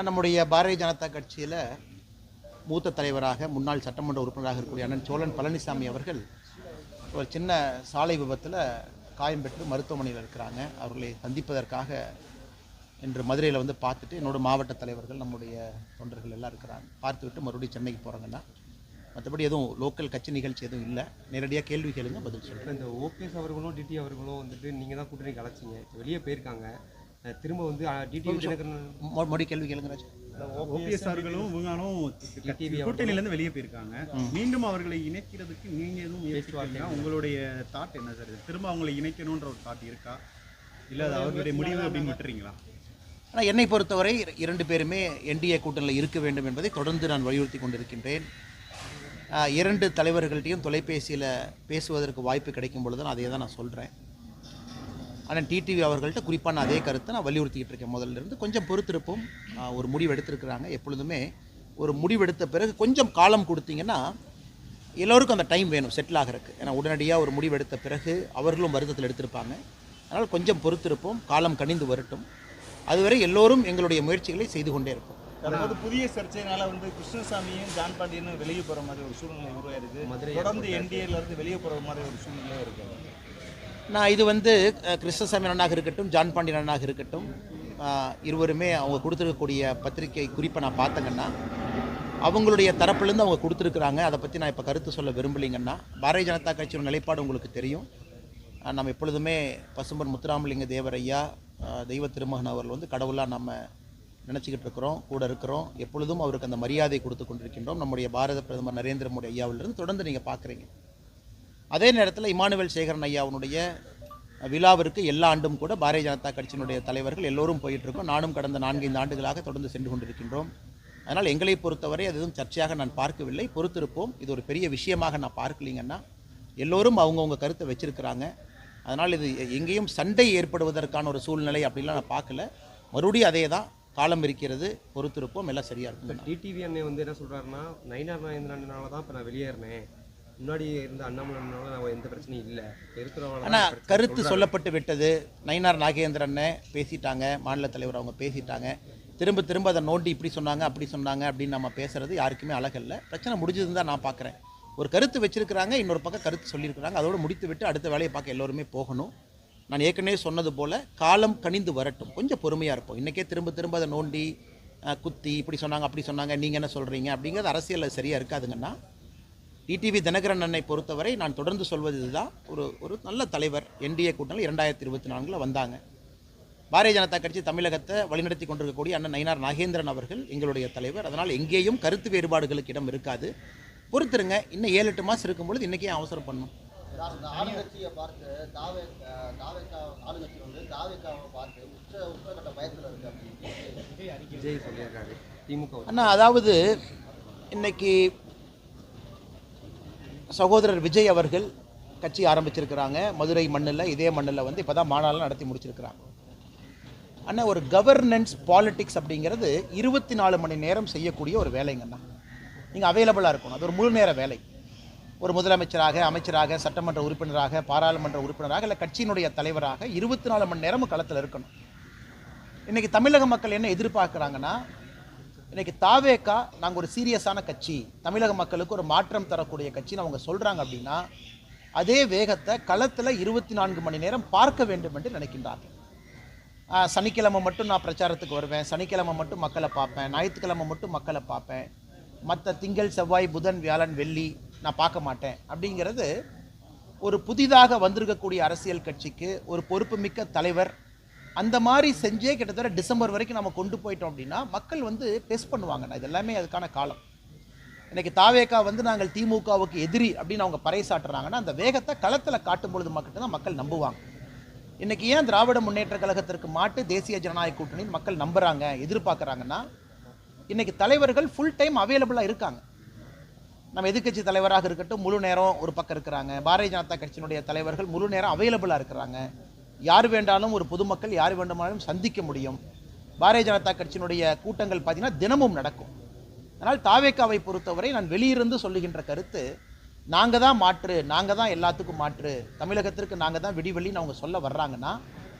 நம்முடைய பாரதிய ஜனதா கட்சியில் மூத்த தலைவராக முன்னாள் சட்டமன்ற உறுப்பினராக இருக்கக்கூடிய அண்ணன் சோழன் பழனிசாமி அவர்கள் ஒரு சின்ன சாலை விபத்தில் காயம் பெற்று மருத்துவமனையில் இருக்கிறாங்க. அவர்களை சந்திப்பதற்காக இன்று மதுரையில் வந்து பார்த்துட்டு என்னோட மாவட்ட தலைவர்கள் நம்முடைய தொண்டர்கள் எல்லாம் இருக்கிறாங்க. பார்த்துவிட்டு மறுபடியும் சென்னைக்கு போகிறாங்கன்னா மற்றபடி எதுவும் லோக்கல் கட்சி நிகழ்ச்சி எதுவும் இல்லை. நேரடியாக கேள்வி கேளுங்க, பதில் சொல்கிறேன். இந்த ஓபிஎஸ் அவர்களும் டிடி அவர்களும் வந்துட்டு நீங்கள் தான் கூட்டணிக்கு அழைச்சிங்க, வெளியே போயிருக்காங்க. திரும்ப வந்து டிடி மொழி கேள்வி கேளுங்க ராஜ். ஓபிஎஸ் அவர்களும் இவங்களும் கூட்டணியிலேருந்து வெளியே போயிருக்காங்க. மீண்டும் அவர்களை இணைக்கிறதுக்கு நீங்கள் எதுவும் முயற்சி பார்த்தீங்கன்னா உங்களுடைய தாட் என்ன சார்? திரும்ப அவங்களை இணைக்கணுன்ற ஒரு தாட் இருக்கா, இல்லை அது அவர்களுடைய முடிவு அப்படின்னு விட்டுறீங்களா? ஆனால் என்னை பொறுத்தவரை இரண்டு பேருமே என்டிஏ கூட்டணியில் இருக்க வேண்டும் என்பதை தொடர்ந்து நான் வலியுறுத்தி கொண்டிருக்கின்றேன். இரண்டு தலைவர்கள்ட்டையும் தொலைபேசியில் பேசுவதற்கு வாய்ப்பு கிடைக்கும் பொழுது நான் அதே தான் நான் சொல்கிறேன். ஆனால் டிடிவி அவர்கள்ட்ட குறிப்பாக நான் அதே கருத்தை நான் வலியுறுத்திக்கிட்டு இருக்கேன். முதல்ல இருந்து கொஞ்சம் பொறுத்திருப்போம். ஒரு முடிவு எடுத்திருக்கிறாங்க. எப்பொழுதுமே ஒரு முடிவெடுத்த பிறகு கொஞ்சம் காலம் கொடுத்தீங்கன்னா எல்லோருக்கும் அந்த டைம் வேணும் செட்டில் ஆகிறதுக்கு. ஏன்னா உடனடியாக ஒரு முடிவெடுத்த பிறகு அவர்களும் வருத்தத்தில் எடுத்திருப்பாங்க. அதனால் கொஞ்சம் பொறுத்திருப்போம், காலம் கனிந்து வரட்டும். அதுவரை எல்லோரும் எங்களுடைய முயற்சிகளை செய்து கொண்டே இருப்போம். தற்போது புதிய சர்ச்சையினால வந்து கிருஷ்ணசாமியும் ஜான் பாண்டியனும் வெளியே போகிற மாதிரி ஒரு சூழ்நிலை உருவாயிருக்கு. தொடர்ந்து என்டிஏலேருந்து வெளியே போகிற மாதிரி ஒரு சூழ்நிலை இருக்குது. நான் இது வந்து கிருஷ்ணசாமி அண்ணனாக இருக்கட்டும், ஜான் பாண்டியன் அண்ணனாக இருக்கட்டும், இருவருமே அவங்க கொடுத்துருக்கக்கூடிய பத்திரிகை குறிப்பை நான் பார்த்தங்கன்னா அவங்களுடைய தரப்புலேருந்து அவங்க கொடுத்துருக்குறாங்க. அதை பற்றி நான் இப்போ கருத்து சொல்ல விரும்பலைங்கன்னா, பாரதிய ஜனதா கட்சியோட நிலைப்பாடு உங்களுக்கு தெரியும். நம்ம எப்பொழுதுமே பசும்பன் முத்துராமலிங்க தேவர் ஐயா, தெய்வ திருமகன் அவர்கள் வந்து கடவுளாக நம்ம நினச்சிக்கிட்டு இருக்கிறோம், கூட இருக்கிறோம். எப்பொழுதும் அவருக்கு அந்த மரியாதை கொடுத்து கொண்டிருக்கின்றோம். நம்முடைய பாரத பிரதமர் நரேந்திர மோடி ஐயாவிலிருந்து தொடர்ந்து நீங்கள் பார்க்குறீங்க. அதே நேரத்தில் இமானுவேல் சேகரன் ஐயாவுடைய விழாவிற்கு எல்லா ஆண்டும் கூட பாரதிய ஜனதா கட்சியினுடைய தலைவர்கள் எல்லோரும் போயிட்டுருக்கோம். நானும் கடந்த 4-5 ஆண்டுகளாக தொடர்ந்து சென்று கொண்டிருக்கின்றோம். அதனால் எங்களை பொறுத்தவரை அது எதுவும் சர்ச்சையாக நான் பார்க்கவில்லை. பொறுத்திருப்போம். இது ஒரு பெரிய விஷயமாக நான் பார்க்கலிங்கன்னா எல்லோரும் அவங்கவுங்க கருத்தை வச்சிருக்கிறாங்க. அதனால் இது எங்கேயும் சண்டை ஏற்படுவதற்கான ஒரு சூழ்நிலை அப்படின்லாம் நான் பார்க்கல. மறுபடியும் அதே தான், காலம் இருக்கிறது, பொறுத்திருப்போம், எல்லாம் சரியாக இருக்கும். டிடிவி அண்ணே வந்து என்ன சொல்கிறாருன்னா, நயினார் நாகேந்திரனால தான் இப்போ நான் வெளியேறினேன், முன்னாடி இருந்த அண்ணாமலைனால நான் எந்த பிரச்சனையும் இல்லை இருக்கிறவங்க. ஆனால் கருத்து சொல்லப்பட்டு விட்டது. நயினார் நாகேந்திரனை பேசிட்டாங்க, மாநில தலைவர் அவங்க பேசிட்டாங்க. திரும்ப திரும்ப அதை நோண்டி இப்படி சொன்னாங்க அப்படி சொன்னாங்க அப்படின்னு நம்ம பேசுறது யாருக்குமே அழகல்ல. பிரச்சனை முடிஞ்சதுன்னு தான் நான் பார்க்குறேன். ஒரு கருத்து வச்சிருக்கிறாங்க, இன்னொரு பக்கம் கருத்து சொல்லியிருக்கிறாங்க. அதோடு முடித்து விட்டு அடுத்த வேலையை பார்க்க எல்லோருமே போகணும். நான் ஏற்கனவே சொன்னது போல் காலம் கனிந்து வரட்டும், கொஞ்சம் பொறுமையாக இருப்போம். இன்றைக்கே திரும்ப திரும்ப அதை நோண்டி குத்தி இப்படி சொன்னாங்க அப்படி சொன்னாங்க நீங்கள் என்ன சொல்கிறீங்க அப்படிங்கிறது அரசியலில் சரியாக இருக்காதுங்கன்னா, டிடிவி தினகரன் அண்ணனை பொறுத்தவரை நான் தொடர்ந்து சொல்வது இதுதான். ஒரு நல்ல தலைவர். என்டிஏ கூட்டணியில் 2024 வந்தாங்க. பாரதிய ஜனதா கட்சி தமிழகத்தை வழிநடத்தி கொண்டிருக்கக்கூடிய அண்ணன் நயினார் நாகேந்திரன் அவர்கள் எங்களுடைய தலைவர். அதனால் எங்கேயும் கருத்து வேறுபாடுகளுக்கு இடம் இருக்காது. பொறுத்துருங்க. இன்னும் 7-8 மாதம் இருக்கும்பொழுது இன்றைக்கே அவசரம் பண்ணணும். ஆளுங்கட்சியை பார்த்து ஆளுங்கட்சி வந்து தாவேக்காவை பார்த்து உச்சகட்ட பயத்தில் இருக்கு அப்படின்னு விஜய் சொல்லியிருக்காரு. திமுக அண்ணா, அதாவது இன்னைக்கு சகோதரர் விஜய் அவர்கள் கட்சி ஆரம்பிச்சிருக்கிறாங்க. மதுரை மண்ணில், இதே மண்ணில் வந்து இப்போ தான் மாநாடு நடத்தி முடிச்சிருக்கிறாங்க. ஆனால் ஒரு கவர்னன்ஸ் பாலிட்டிக்ஸ் அப்படிங்கிறது 24 மணி நேரம் செய்யக்கூடிய ஒரு வேலைங்கண்ணா. நீங்கள் அவைலபிளாக இருக்கணும். அது ஒரு முழு நேர வேலை. ஒரு முதலமைச்சராக, அமைச்சராக, சட்டமன்ற உறுப்பினராக, பாராளுமன்ற உறுப்பினராக, இல்லை கட்சியினுடைய தலைவராக 24 மணி நேரமும் களத்தில் இருக்கணும். இன்றைக்கி தமிழக மக்கள் என்ன எதிர்பார்க்குறாங்கன்னா, இன்றைக்கி தாவேக்கா நாங்கள் ஒரு சீரியஸான கட்சி, தமிழக மக்களுக்கு ஒரு மாற்றம் தரக்கூடிய கட்சின்னு அவங்க சொல்கிறாங்க அப்படின்னா, அதே வேகத்தை களத்தில் 24 மணி நேரம் பார்க்க வேண்டும் என்று நினைக்கின்றார்கள். சனிக்கிழமை மட்டும் நான் பிரச்சாரத்துக்கு வருவேன், சனிக்கிழமை மட்டும் மக்களை பார்ப்பேன், ஞாயிற்றுக்கிழமை மட்டும் மக்களை பார்ப்பேன், மற்ற திங்கள், செவ்வாய், புதன், வியாழன், வெள்ளி நான் பார்க்க மாட்டேன் அப்படிங்கிறது ஒரு புதிதாக வந்திருக்கக்கூடிய அரசியல் கட்சிக்கு ஒரு பொறுப்புமிக்க தலைவர் அந்த மாதிரி செஞ்சே கிட்டத்தட்ட டிசம்பர் வரைக்கும் நம்ம கொண்டு போயிட்டோம் அப்படின்னா மக்கள் வந்து டெஸ்ட் பண்ணுவாங்கண்ணா. இது எல்லாமே அதுக்கான காலம். இன்றைக்கி தாவேக்கா வந்து நாங்கள் திமுகவுக்கு எதிரி அப்படின்னு அவங்க பறைசாட்டுறாங்கன்னா, அந்த வேகத்தை களத்தில் காட்டும் பொழுது மக்கள் தான் மக்கள் நம்புவாங்க. இன்றைக்கி ஏன் திராவிட முன்னேற்ற கழகத்திற்கு மாட்டு தேசிய ஜனநாயக கூட்டணின்னு மக்கள் நம்புகிறாங்க, எதிர்பார்க்குறாங்கன்னா, இன்றைக்கி தலைவர்கள் ஃபுல் டைம் அவைலபிளாக இருக்காங்க. நம்ம எதிர்க்கட்சி தலைவராக இருக்கட்டும் முழு நேரம் ஒரு பக்கம் இருக்கிறாங்க. பாரதிய ஜனதா கட்சியினுடைய தலைவர்கள் முழு நேரம் அவைலபிளாக இருக்கிறாங்க. யார் வேண்டாலும் ஒரு பொதுமக்கள் யார் வேண்டுமானாலும் சந்திக்க முடியும். பாரதிய ஜனதா கட்சியினுடைய கூட்டங்கள் பார்த்தீங்கன்னா தினமும் நடக்கும். அதனால் தாவேக்காவை பொறுத்தவரை நான் வெளியிருந்து சொல்லுகின்ற கருத்து, நாங்கள் தான் மாற்று, நாங்கள் தான் எல்லாத்துக்கும் மாற்று, தமிழகத்திற்கு நாங்கள் தான் விடிவெளின்னு அவங்க சொல்ல வர்றாங்கன்னா,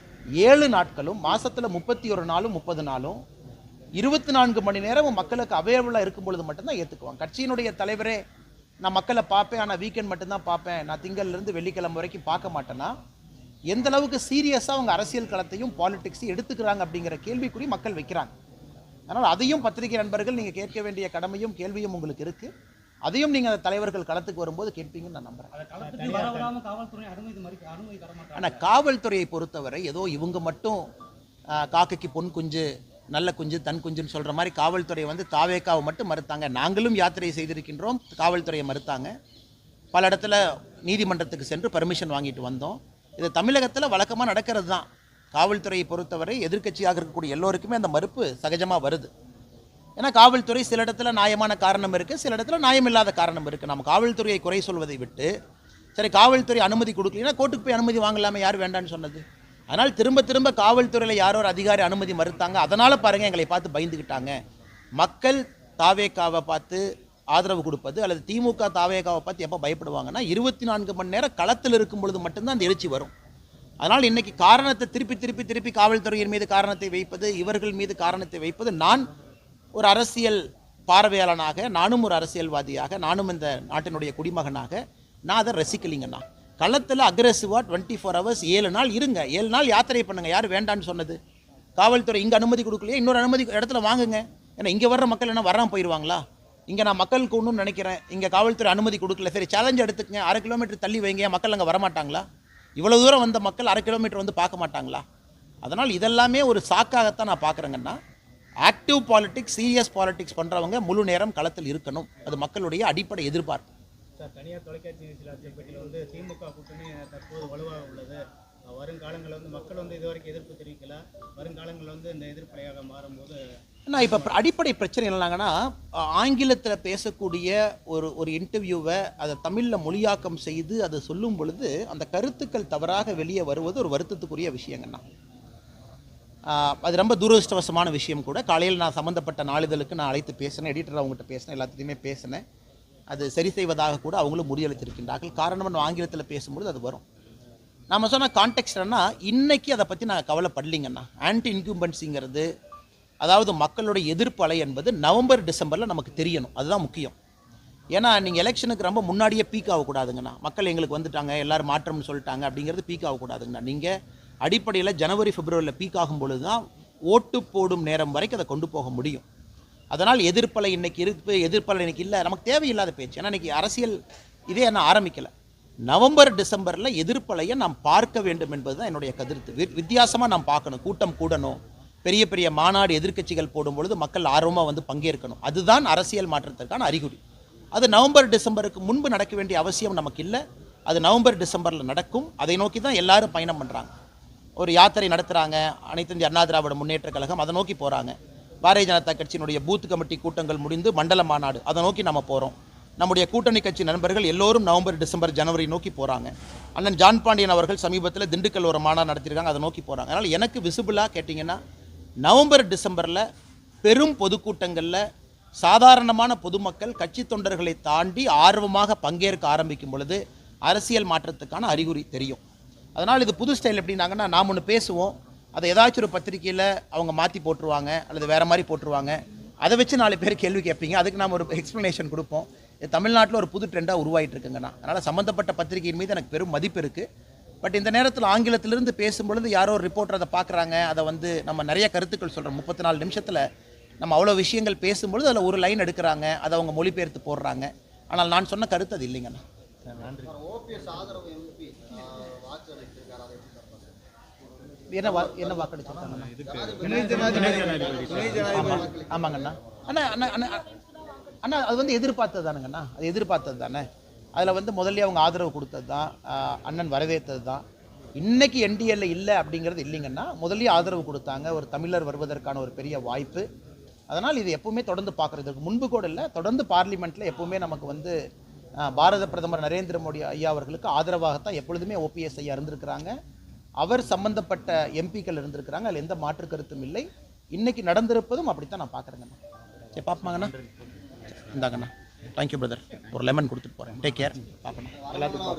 7 நாட்களும் மாதத்தில் 31 நாளும் 30 நாளும் 24 மணி நேரமும் மக்களுக்கு அவைலபிளாக இருக்கும் பொழுது மட்டும்தான் ஏற்றுக்குவாங்க. கட்சியினுடைய தலைவரே நான் மக்களை பார்ப்பேன், ஆனால் வீக்கெண்ட் மட்டும்தான் பார்ப்பேன், நான் திங்கள்லேருந்து வெள்ளிக்கிழமை வரைக்கும் பார்க்க மாட்டேன்னா எந்த அளவுக்கு சீரியஸாக அவங்க அரசியல் களத்தையும் பாலிடிக்ஸையும் எடுத்துக்கிறாங்க அப்படிங்கிற கேள்விக்குறி மக்கள் வைக்கிறாங்க. அதனால் அதையும் பத்திரிகை நண்பர்கள் நீங்கள் கேட்க வேண்டிய கடமையும் கேள்வியும் உங்களுக்கு இருக்குது. அதையும் நீங்கள் அந்த தலைவர்கள் களத்துக்கு வரும்போது கேட்பீங்கன்னு நான் நம்புகிறேன். ஆனால் காவல்துறையை பொறுத்தவரை ஏதோ இவங்க மட்டும் காக்கைக்கு பொன் குஞ்சு நல்ல குஞ்சு தன் குஞ்சுன்னு சொல்கிற மாதிரி காவல்துறை வந்து தாவேக்காவை மட்டும் மறுத்தாங்க. நாங்களும் யாத்திரை செய்திருக்கின்றோம், காவல்துறையை மறுத்தாங்க. பல இடத்துல நீதிமன்றத்துக்கு சென்று பர்மிஷன் வாங்கிட்டு வந்தோம். இது தமிழகத்தில் வழக்கமாக நடக்கிறது தான். காவல்துறையை பொறுத்தவரை எதிர்க்கட்சியாக இருக்கக்கூடிய எல்லோருக்குமே அந்த மறுப்பு சகஜமாக வருது. ஏன்னா காவல்துறை சில இடத்துல நியாயமான காரணம் இருக்குது, சில இடத்துல நியாயமில்லாத காரணம் இருக்குது. நம்ம காவல்துறையை குறை சொல்வதை விட்டு சரி காவல்துறை அனுமதி கொடுக்கலன்னா கோர்ட்டுக்கு போய் அனுமதி வாங்கலாமே, யார் வேண்டான்னு சொன்னது? அதனால் திரும்ப திரும்ப காவல்துறையில் யாரோ ஒரு அதிகாரி அனுமதி மறுத்தாங்க, அதனால் பாருங்கள் எங்களை பார்த்து பயந்துக்கிட்டாங்க. மக்கள் தாவேக்காவை பார்த்து ஆதரவு கொடுப்பது அல்லது திமுக தாவேக்காவை பார்த்து எப்போ பயப்படுவாங்கன்னா 24 மணி நேரம் களத்தில் இருக்கும் பொழுது மட்டும்தான் அந்த எழுச்சி வரும். அதனால் இன்றைக்கி காரணத்தை திருப்பி காவல்துறையின் மீது காரணத்தை வைப்பது, இவர்கள் மீது காரணத்தை வைப்பது, நான் ஒரு அரசியல் பார்வையாளனாக, நானும் ஒரு அரசியல்வாதியாக, நானும் இந்த நாட்டினுடைய குடிமகனாக நான் அதை ரசிக்கலிங்கண்ணா. களத்தில் அக்ரெசிவாக 24 hours 7 நாள் இருங்க, 7 நாள் யாத்திரை பண்ணுங்கள். யார் வேண்டான்னு சொன்னது? காவல்துறை இங்கே அனுமதி கொடுக்கலையே, இன்னொரு அனுமதி இடத்துல வாங்குங்க. ஏன்னா இங்கே வர்ற மக்கள் என்ன வராமல் போயிடுவாங்களா? இங்கே நான் மக்களுக்கு ஒன்றுன்னு நினைக்கிறேன், இங்கே காவல்துறை அனுமதி கொடுக்கல, சரி சேலஞ்சு எடுத்துக்கங்க, 1/2 கிலோமீட்டர் தள்ளி வைங்க, மக்கள் அங்கே வரமாட்டாங்களா? இவ்வளோ தூரம் வந்த மக்கள் 1/2 கிலோமீட்டர் வந்து பார்க்க மாட்டாங்களா? அதனால் இதெல்லாமே ஒரு சாக்காகத்தான் நான் பார்க்குறேங்கன்னா, ஆக்டிவ் பாலிடிக்ஸ், சீரியஸ் பாலிடிக்ஸ் பண்ணுறவங்க முழு நேரம் களத்தில் இருக்கணும். அது மக்களுடைய அடிப்படை எதிர்பார்ப்பு. சார், தனியார் தொலைக்காட்சி பேட்டியில் வந்து திமுக கூட்டணி தற்போது வலுவாக உள்ளது, வருங்காலங்களில் வந்து மக்கள் வந்து இதுவரைக்கும் எதிர்ப்பு தெரிவிக்கல, வருங்காலங்களில் வந்து இந்த எதிர்ப்பலையாக மாறும்போது நான் இப்போ அடிப்படை பிரச்சனை என்னன்னாங்கன்னா, ஆங்கிலத்தில் பேசக்கூடிய ஒரு இன்டர்வியூவை அதை தமிழில் மொழியாக்கம் செய்து அதை சொல்லும் பொழுது அந்த கருத்துக்கள் தவறாக வெளியே வருவது ஒரு வருத்தத்துக்குரிய விஷயங்கண்ணா. அது ரொம்ப துரதிருஷ்டவசமான விஷயம் கூட. காலையில் நான் சம்மந்தப்பட்ட நாளிதழுக்கு நான் அழைத்து பேசினேன், எடிட்டர் அவங்ககிட்ட பேசினேன், எல்லாத்துலேயுமே பேசினேன். அது சரி செய்வதாக கூட அவங்களும் முடிவெடுத்திருக்கின்றார்கள். காரணம் நம்ம ஆங்கிலத்தில் பேசும்பொழுது அது வரும். நம்ம சொன்ன கான்டெக்ஸ்ட்னா இன்றைக்கி அதை பற்றி நான் கவலைப்படலிங்கண்ணா. ஆன்டி இன்கும்பன்சிங்கிறது, அதாவது மக்களுடைய எதிர்ப்பு அலை என்பது நவம்பர் டிசம்பரில் நமக்கு தெரியணும், அதுதான் முக்கியம். ஏன்னா நீங்கள் எலெக்ஷனுக்கு ரொம்ப முன்னாடியே பீக் ஆகக்கூடாதுங்கண்ணா. மக்கள் எங்களுக்கு வந்துட்டாங்க, எல்லோரும் மாற்றம்னு சொல்லிட்டாங்க அப்படிங்கிறது பீக் ஆகக்கூடாதுங்கண்ணா. நீங்கள் அடிப்படையில் ஜனவரி பிப்ரவரியில் பீக் ஆகும் பொழுது தான் ஓட்டு போடும் நேரம் வரைக்கும் அதை கொண்டு போக முடியும். அதனால் எதிர்ப்பலை இன்றைக்கி இருக்கு, எதிர்ப்பலை இன்றைக்கி இல்லை, நமக்கு தேவையில்லாத பேச்சு. ஏன்னா இன்றைக்கி அரசியல் இதே என்ன ஆரம்பிக்கலை. நவம்பர் டிசம்பரில் எதிர்ப்பலையை நாம் பார்க்க வேண்டும் என்பது தான் என்னுடைய கருத்து. வித்தியாசமாக நாம் பார்க்கணும், கூட்டம் கூடணும், பெரிய பெரிய மாநாடு எதிர்க்கட்சிகள் போடும் பொழுது மக்கள் ஆர்வமாக வந்து பங்கேற்கணும். அதுதான் அரசியல் மாற்றத்திற்கான அறிகுறி. அது நவம்பர் டிசம்பருக்கு முன்பு நடக்க வேண்டிய அவசியம் நமக்கு இல்லை. அது நவம்பர் டிசம்பரில் நடக்கும். அதை நோக்கி தான் எல்லாரும் பயணம் பண்ணுறாங்க. ஒரு யாத்திரை நடத்துகிறாங்க, அனைத்து இந்திய அண்ணா திராவிட முன்னேற்ற கழகம், அதை நோக்கி போகிறாங்க. பாரதிய ஜனதா கட்சியினுடைய பூத் கமிட்டி கூட்டங்கள் முடிந்து மண்டல மாநாடு, அதை நோக்கி நம்ம போகிறோம். நம்முடைய கூட்டணி கட்சி நண்பர்கள் எல்லோரும் நவம்பர் டிசம்பர் ஜனவரி நோக்கி போகிறாங்க. அண்ணன் ஜான் பாண்டியன் அவர்கள் சமீபத்தில் திண்டுக்கல் ஒரு மாநாடு நடத்தியிருக்காங்க, அதை நோக்கி போகிறாங்க. அதனால் எனக்கு விசிபிளாக கேட்டிங்கன்னா நவம்பர் டிசம்பரில் பெரும் பொதுக்கூட்டங்களில் சாதாரணமான பொதுமக்கள் கட்சி தொண்டர்களை தாண்டி ஆர்வமாக பங்கேற்க ஆரம்பிக்கும் பொழுது அரசியல் மாற்றத்துக்கான அறிகுறி தெரியும். அதனால் இது புது ஸ்டைல் எப்படின்னாங்கன்னா, நாம் ஒன்று பேசுவோம், அதை ஏதாச்சும் ஒரு பத்திரிக்கையில் அவங்க மாற்றி போட்டுருவாங்க அல்லது வேறு மாதிரி போட்டுருவாங்க. அதை வச்சு 4 பேர் கேள்வி கேட்பீங்க, அதுக்கு நாம் ஒரு எக்ஸ்ப்ளனேஷன் கொடுப்போம். இது தமிழ்நாட்டில் ஒரு புது ட்ரெண்டாக உருவாகிட்டு இருக்குங்கண்ணா. அதனால் சம்மந்தப்பட்ட பத்திரிகையின் மீது எனக்கு பெரும் மதிப்பு இருக்குது. பட் இந்த நேரத்தில் ஆங்கிலத்திலிருந்து பேசும்பொழுது யாரோ ஒரு ரிப்போர்ட்டர் அதை பார்க்குறாங்க, அதை வந்து நம்ம நிறைய கருத்துக்கள் சொல்கிறோம். 34 நிமிஷத்தில் நம்ம அவ்வளோ விஷயங்கள் பேசும்பொழுது அதில் ஒரு லைன் எடுக்கிறாங்க, அதை அவங்க மொழிபெயர்த்து போடுறாங்க. ஆனால் நான் சொன்ன கருத்து அது இல்லைங்கண்ணா. ஓபிஎஸ் ஆதரவு எம்பி வாக்கு அளித்திருக்காரு, அதை எப்படி பார்ப்பாங்க? என்ன வாக்களிச்சிருக்காங்கண்ணா? ஆமாங்கண்ணா. அண்ணா அண்ணா அண்ணா அண்ணா அது வந்து எதிர்பார்த்தது தானுங்கண்ணா, அது எதிர்பார்த்தது தானே. அதில் வந்து முதல்ல அவங்க ஆதரவு கொடுத்தது தான், அண்ணன் வரவேற்றது தான். இன்றைக்கி என்டிஏல இல்லை அப்படிங்கிறது இல்லைங்கன்னா, முதல்ல ஆதரவு கொடுத்தாங்க. ஒரு தமிழர் வருவதற்கான ஒரு பெரிய வாய்ப்பு. அதனால் இது எப்பவுமே தொடர்ந்து பார்க்குறதுக்கு முன்பு கூட இல்லை, தொடர்ந்து பார்லிமெண்ட்டில் எப்பவுமே நமக்கு வந்து பாரத பிரதமர் நரேந்திர மோடி ஐயா அவர்களுக்கு ஆதரவாகத்தான் எப்பொழுதுமே ஓபிஎஸ் ஐயா இருந்திருக்கிறாங்க. அவர் சம்பந்தப்பட்ட எம்பிக்கள் இருந்திருக்கிறாங்க, அதில் எந்த மாற்று கருத்தும் இல்லை. இன்னைக்கு நடந்திருப்பதும் அப்படித்தான் நான் பார்க்குறேங்கண்ணா. சரி பார்ப்போமாங்கண்ணா, இந்தாங்கண்ணா. Thank you brother. ஒரு லெமன் கொடுத்துட்டு போகிறேன். Take care. பார்க்கணும் எல்லாத்துக்கும்.